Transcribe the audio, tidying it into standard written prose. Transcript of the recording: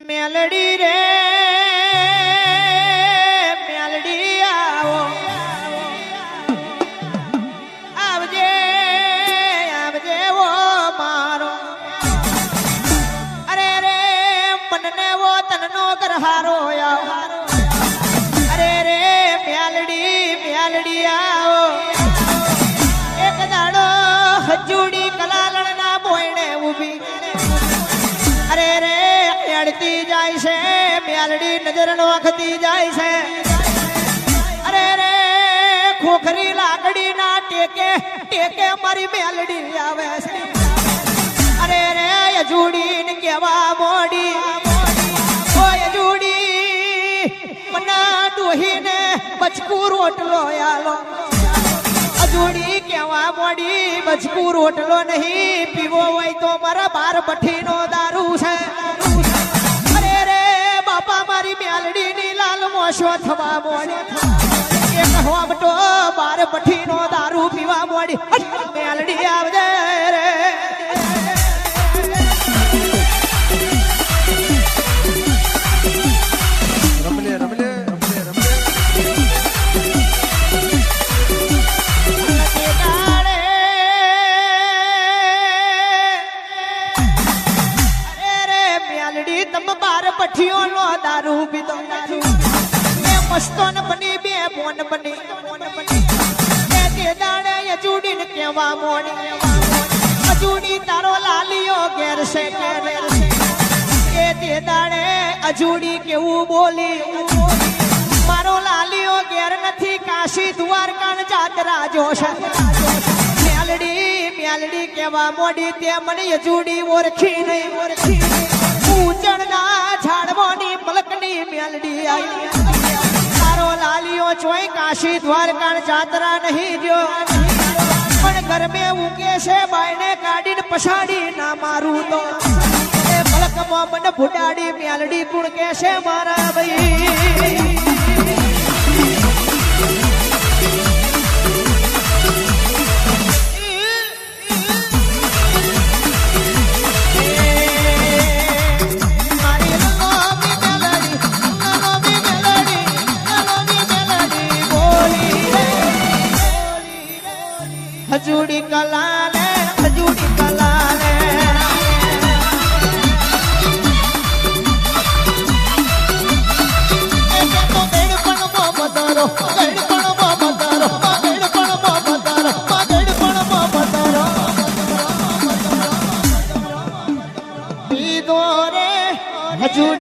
મેલડી રે મેલડી આવો આવજે આવજે વો મારો અરે રે મનને વો તનનો કરહારો આવો અરે રે મેલડી આવો એક દાડો હજુડી કલાલણ ના બોયણે ઊભી અરે રે અડતી જાય છે મેલડી નજર નોખતી જાય છે અરે રે ખોખરી લાકડી ના ટેકે ટેકે મારી મેલડી આવે છે અરે રે અજુડી ને કેવા મોડી ઓય અજુડી મના ડોહીને બચકુ રોટલો આલો અજુડી કેવા મોડી બચકુ રોટલો નહીં પીવો હોય તો મારા બાર ભઠ્ઠીનો દારૂ છે અરે રે બાપા મારી મેલડી ની લાલ મોશો થવા મોડી એક હોમટો બાર ભઠ્ઠીનો દારૂ પીવા મોડી મેલડી આવજે રે રમલે રમલે પઠિયો નો દારૂ પીતો એ મસ્તોન બની બે બોન બની એ તે દાડે અજુડી ને કેવા મોડી અજુડી તારો લાલિયો ઘેર છે એ તે દાડે અજુડી કેવું બોલી મારો લાલિયો ઘેર નથી કાશી દ્વારકા જાત્રા જોશે મેલડી કેવા મોડી તે મને અજુડી ઓળખી નહીં ઉચણના ઝાડવાની મલકની મેલડી આવી તારો લાલિયો ચોય કાશી દ્વારકા જાત્રા નહીં જો પણ ગરમે ઉગે છે બાયને કાઢીને પછાડી ના મારું તો એ મલકમાં મને ભૂડાડી મેલડી કુણ કે છે મારા ભાઈ